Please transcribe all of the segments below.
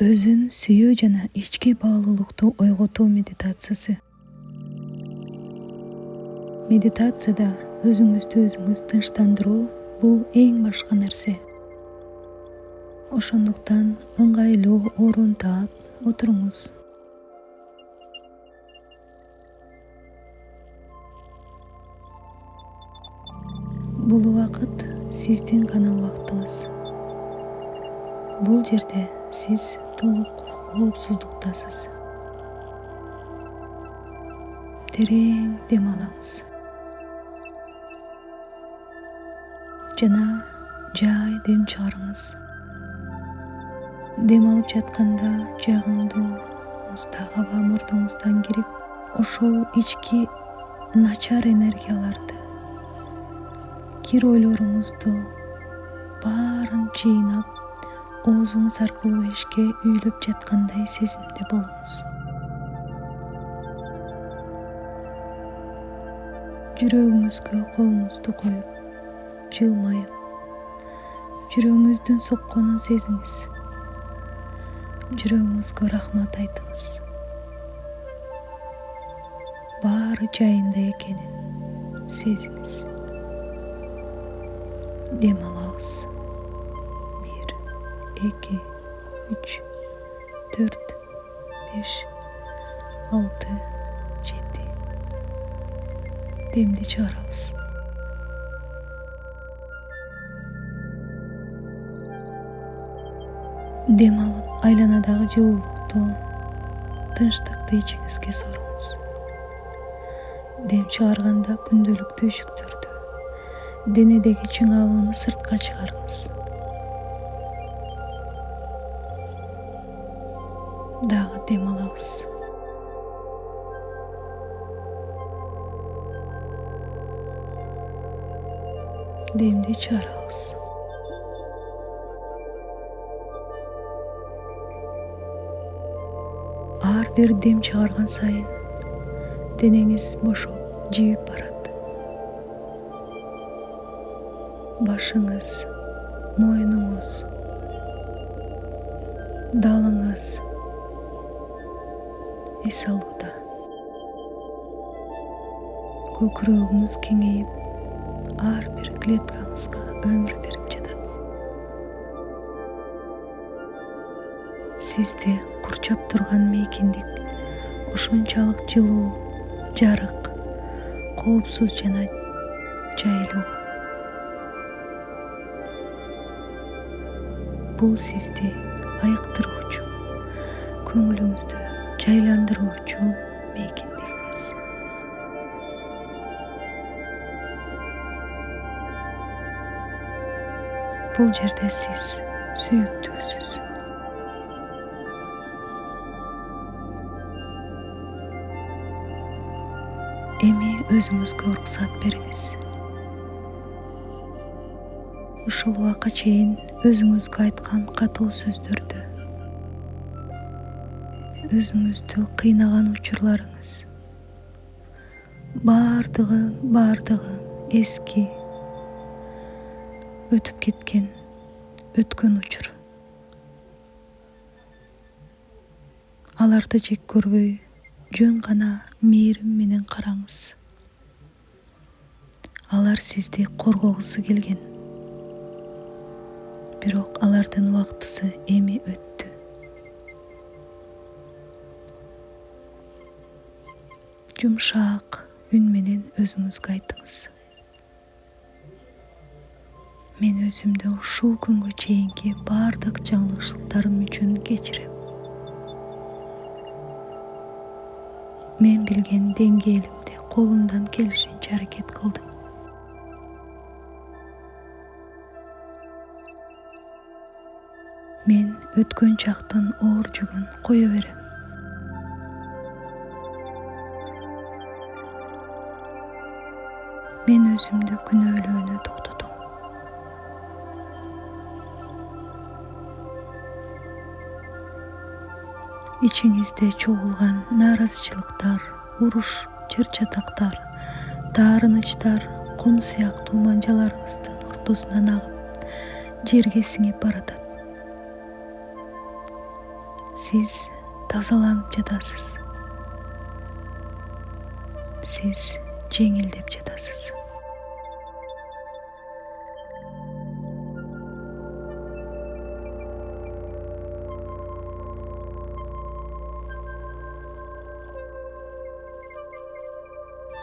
Өзүн сүйүү жана ички баалуулукту ойготуу медитациясы. Медитацияда өзүңүздү өзүңүз тынчтандыруу бул эң башкы нерсе. Ошондуктан ыңгайлуу орун таап отуруңуз. Бул убакыт сиздин гана убактыңыз. Бул жерде сиз толук коопсуздуктасыз. Терең дем алыңыз. Жана жай дем чыгарыңыз. Дем алып жатканда жагымдуу муздак аба мурдуңуздан кирип, ошол ички начар энергияларды, кир ойлоруңузду баарын жыйнап, оозуңуз аркылуу эшикке үйлөп жаткандай сезимде болуңуз. Жүрөгүңүзгө колуңузду коюп, жылмайып, жүрөгүңүздүн сокконун сезиңиз. Жүрөгүңүзгө рахмат айтыңыз. Баары жайында экенин сезиңиз. Дем алабыз. 1, 2, 3, 4, 5, 6, 7. Демди чыгарабыз. Дем алып, айланадагы жылуулукту, тынчтыкты ичиңизге соруңуз. Дем чыгарганда күндөлүк түйшүктөрдү, денедеги чыңалууну сыртка чыгарыңыз. Дагы дем алабыз. Демди чыгарабыз. Ар бир дем чыгарган сайын денеңиз бошоп, жийип барат. Башыңыз, мойнуңуз, далыңыз эс алууда. Көкүрөгүңүз кеңейип, ар бир клеткаңызга өмүр берип жатат. Сизди курчап турган мейкиндик ошончалык жылуу, жарык, коопсуз жана жайлуу. Бул сизди айыктыруучу, көңүлүңүздү жайландыруучу мейкиндигиңиз. Бул жерде сиз сүйүктүүсүз. Эми өзүңүзгө уруксат бериңиз. Ушул убакка чейин өзүңүзгө айткан катуу сөздөрдү, өзүңүздү кыйнаган учурларыңыз, баардыгы эски, өтүп кеткен, өткөн учур. Аларды жек көрбөй, жөн гана мээрим менен караңыз. Алар сизди коргогусу келген. Бирок алардын убактысы эми өттү. Жумшак үн менен өзүңүзгө айтыңыз. Мен өзүмдү ушул күнгө чейинки баардык жаңылышылыктарым үчүн кечирем. Мен билген деңгээлимде колумдан келишинче аракет кылдым. Мен өткөн чактын оор жүгүн кое берем. Мен өзүмдү күнөөлөөнү токтотом. Ичиңизде чогулган нааразычылыктар, уруш, чыр-чатактар, таарынычтар кум сыяктуу манжаларыңыздын ортосунан агып, жерге сиңип баратат. Siz тазаланып жатасыз. Siz жеңилдеп жатасыз.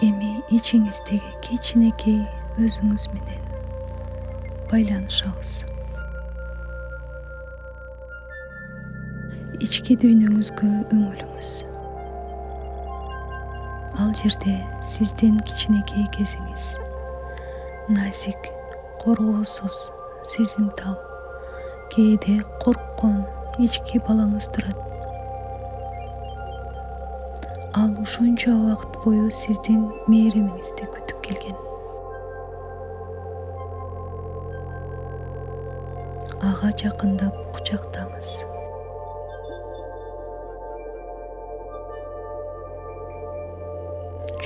Эми ичиңиздеги кичинекей өзүңүз менен байланышабыз. Ички дүйнөңүзгө өңөлүңүз. Ал жерде сиздин кичинекей кезиңиз, назик, коргоосуз, сезимтал, кээде корккон ички балаңыз турат. Ал ушунча убакыт бою сиздин мээримиңизди күтүп келген. Ага жакындап кучактаңыз.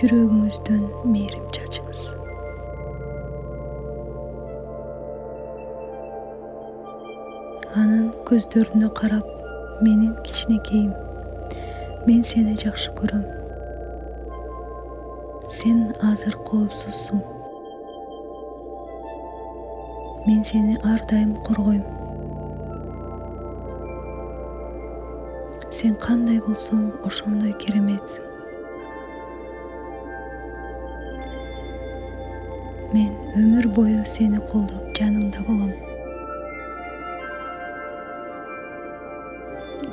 Жүрөгүңүздөн мээрим чачыңыз. Анын көздөрүнө карап, менин кичинекейим, мен сени жакшы көрөм. Сен азыр коопсузсуң. Мен сени ар дайым коргойм. Сен кандай болсоң, ошондой кереметсиң. Мен өмүр бою сени колдоп жаныңда болом.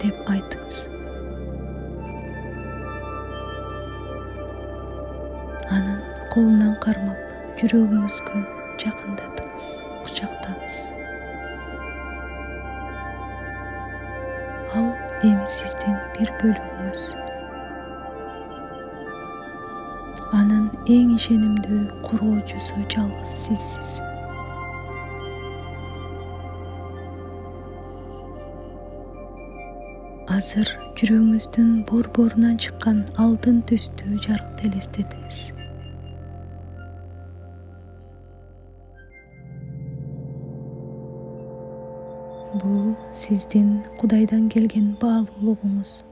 Деп айтыңыз. Анын колунан кармап, жүрөгүңүзгө жакындатыңыз, кучактаңыз. Ал эми сиздин бир бөлүгүңүз. Анын эң ишенимдүү коргоочусу жалгыз сизсиз. Азыр жүрөгүңүздүн борборунан чыккан алтын түстүү жарыкты элестетиңиз. Бул сиздин Кудайдан келген баалуулугуңуз.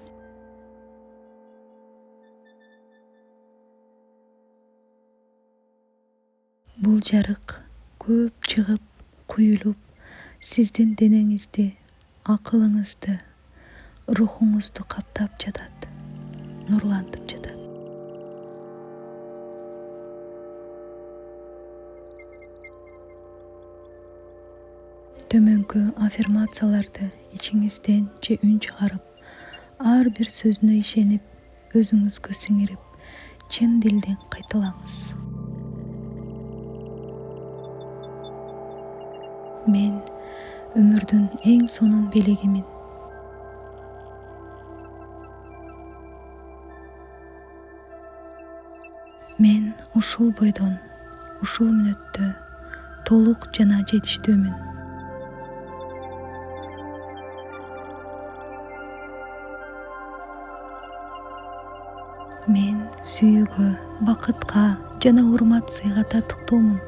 Бул жарык көп чыгып, куюлуп, сиздин денеңизди, акылыңызды, рухуңузду каптап жатат, нурлантып жатат. Төмөнкү аффирмацияларды ичиңизден же үн чыгарып, ар бир сөзүнө ишенип, өзүңүзгө сиңирип, чын дилден кайталаңыз. Мен өмүрдүн эң сонун белегимин. Мен ушул бойдон, ушул мүнөттө толук жана жетиштүүмүн. Мен сүйүүгө, бакытка жана урмат сыйга татыктуумун.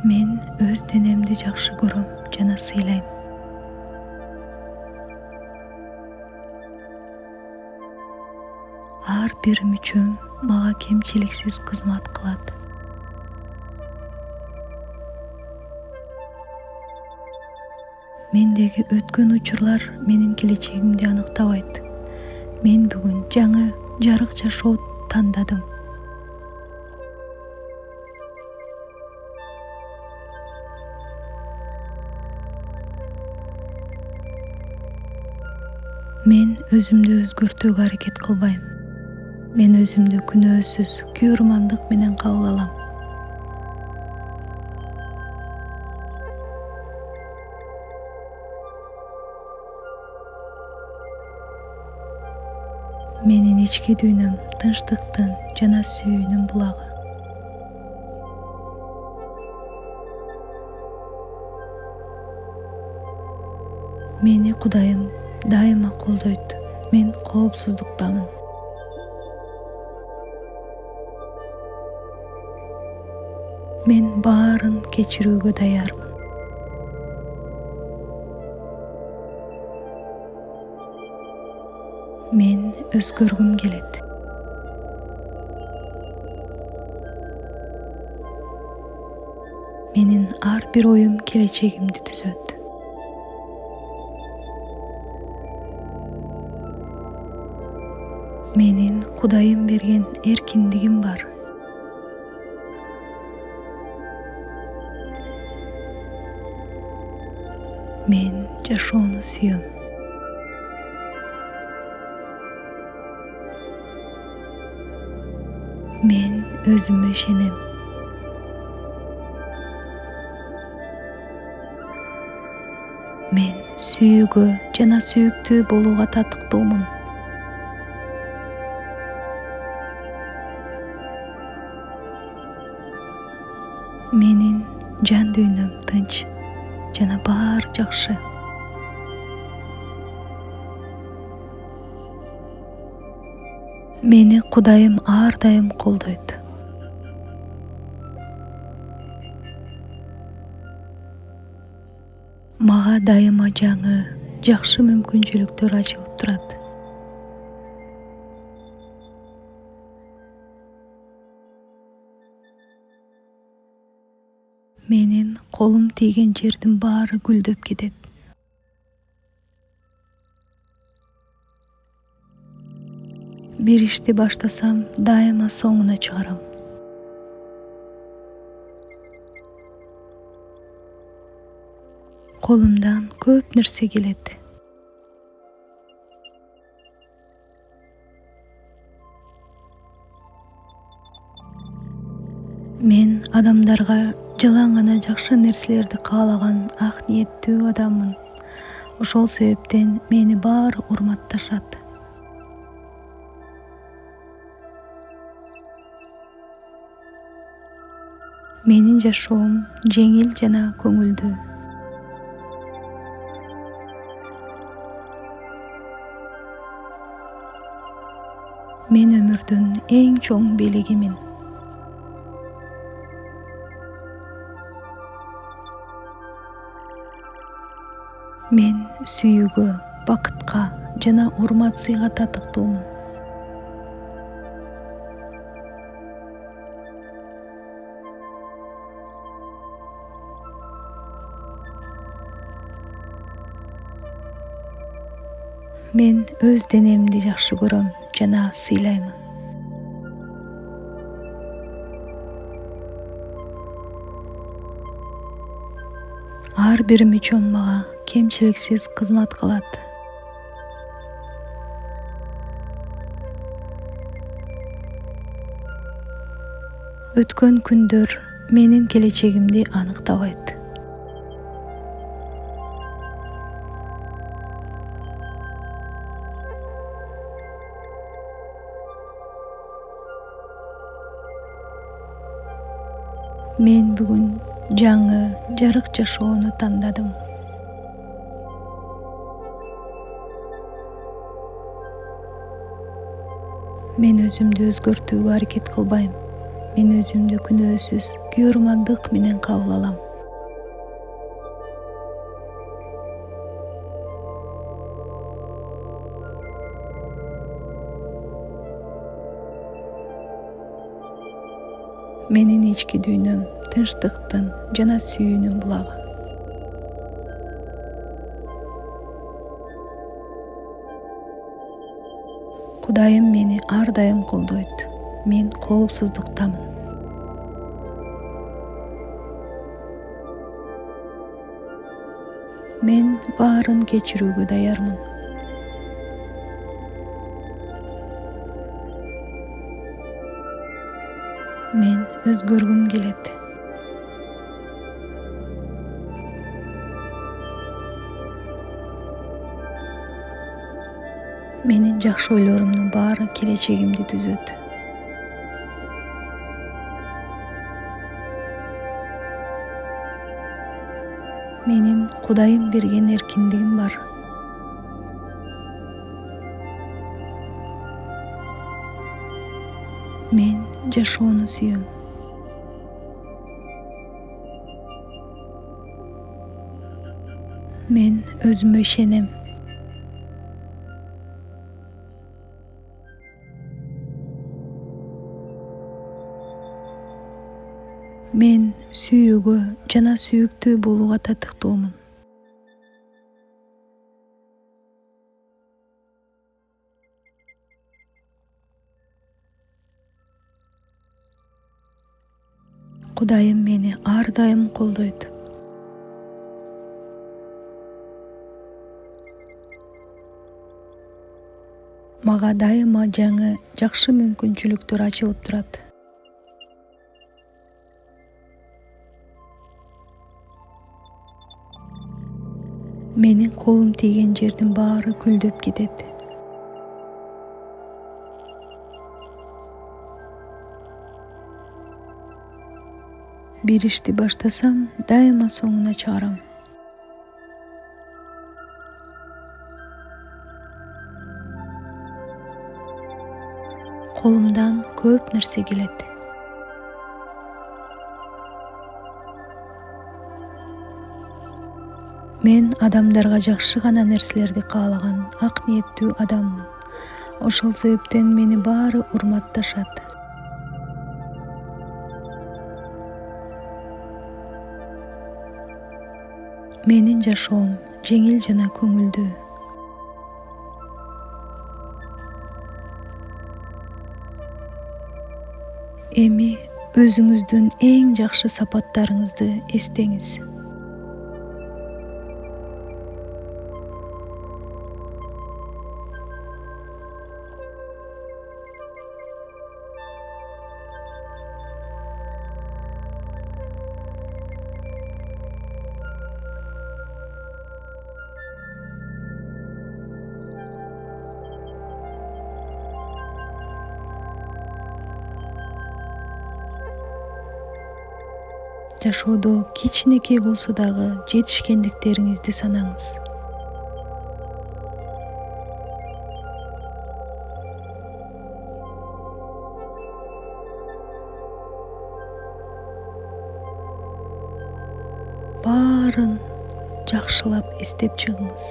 Мен өз денемди жакшы көрөм жана сыйлайм. Ар бир мүчөм мага кемчиликсиз кызмат кылат. Мендеги өткөн учурлар менин келечегимди аныктабайт. Мен бүгүн жаңы жарык жашоо тандадым. Мен өзүмдү өзгөртүүгө аракет кылбайм. Мен өзүмдү күнөөсүз, күйөрмандык менен кабыл алам. Менин ички дүйнөм тынчтыктын жана сүйүүнүн булагы. Мени Кудайым дайыма колдойт. Мен коопсуздуктамын. мен баарын кечирүүгө даярмын. Мен өзгөргүм келет. Менин ар бир оюм келечегимди түзөт. Менин Кудайым берген эркиндигим бар. Мен жашоону сүйөм. Мен өзүмө ишенем. Мен сүйүүгө жана сүйүктүү болууга татыктуумун. Менин жан дүйнөм тынч жана баары жакшы. Мени Кудайым ар дайым колдойт. Мага дайыма жаңы, жакшы мүмкүнчүлүктөр ачылып турат. Менин колум тийген жердин баары гүлдөп кетет. Бир ишти баштасам, дайыма соңуна чыгарам. Колумдан көп нерсе келет. Мен адамдарга жалаң гана жакшы нерселерди каалаган ак ниеттүү адаммын. Ошол себептен мени баары урматташат. Менин жашоом жеңил жана көңүлдүү. Мен өмүрдүн эң чоң белегимин. Мен сүйүүгө, бакытка жана урмат сыйга татыктуумун. Мен өз денемди жакшы көрөм жана сыйлаймын. Ар бир мүчөм мага кемчиликсиз кызмат кылат. Өткөн күндөр менин келечегимди аныктабайт. Мен бүгүн жаңы, жарык жашоону тандадым. Мен өзүмдү өзгөртүүгө аракет кылбайм. Мен өзүмдү күнөөсүз, күйөрмандык менен кабыл алам. Менин ички дүйнөм тынчтыктын жана сүйүүнүн булагы. Кудайым мени ар дайым колдойт. Мен коопсуздуктамын. Мен баарын кечирүүгө даярмын. Мен өзгөргүм келет. Менин жакшы ойлорумдун баары келечегимди түзөт. Менин Кудайым берген эркиндигим бар. Мен жашоону сүйөм. Мен өзүмө ишенем. Мен сүйүүгө жана сүйүктүү болууга татыктуумун. Кудайым мени ар дайым колдойт. Мага дайыма жаңы, жакшы мүмкүнчүлүктөр ачылып турат. Менин колум тийген жердин баары гүлдөп кетет. Бир ишти баштасам, дайыма соңуна чыгарам. Колумдан көп нерсе келет. Мен адамдарга жакшы гана нерселерди каалаган ак ниеттүү адаммын. Ошол себептен мени баары урматташат. Менин жашоом жеңил жана көңүлдүү. Эми өзүңүздүн эң жакшы сапаттарыңызды эстеңиз. Жашоодо кичинекей болсо дагы жетишкендиктериңизди санаңыз. Баарын жакшылап эстеп чыгыңыз.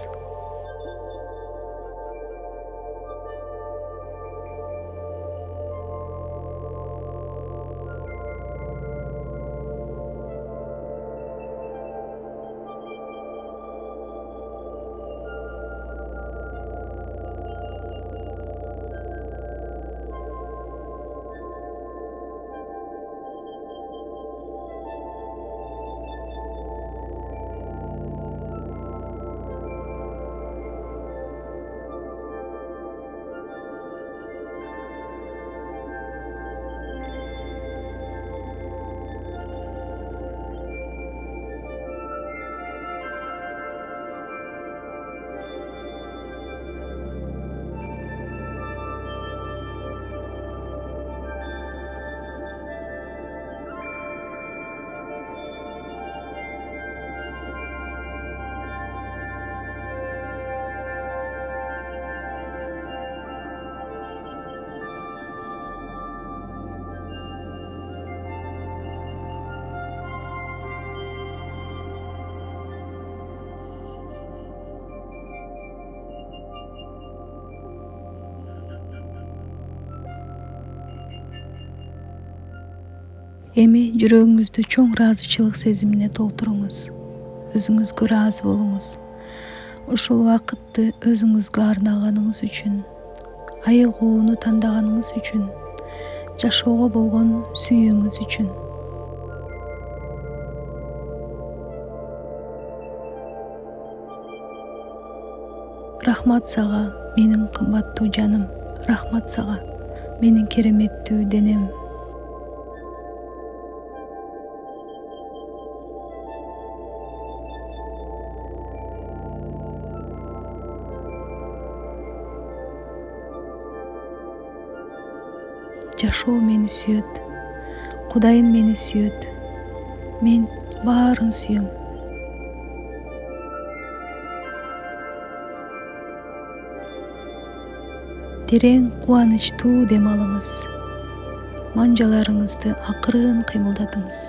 Эми жүрөгүңүздү чоң ыраазычылык сезимине толтуруңуз. Өзүңүзгө ыраазы болуңуз. Ушул убакытты өзүңүзгө арнаганыңыз үчүн, айыгууну тандаганыңыз үчүн, жашоого болгон сүйүүңүз үчүн. Рахмат сага, менин кымбаттуу жаным. Рахмат сага, менин кереметтүү денем. Жашоо мени сүйөт. Кудайым мени сүйөт. Мен баарын сүйөм. Терең кубанычтуу дем алыңыз. Манжаларыңызды акырын кыймылдатыңыз.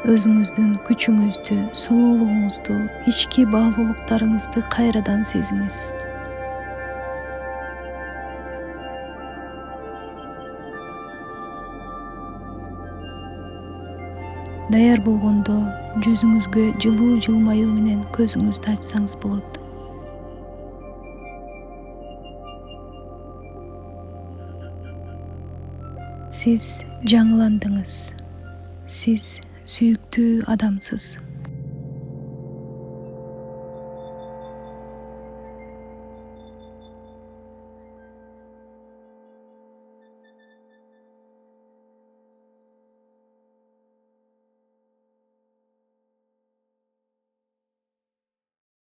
өзүңүздүн күчүңүздү, сулуулугуңузду, ички баалуулуктарыңызды кайрадан сезиңиз. Даяр болгондо жүзүңүзгө жылуу жылмаюу менен көзүңүздү ачсаңыз болот. Сиз жаңыландыңыз. Сиз сүйүктүү адамсыз.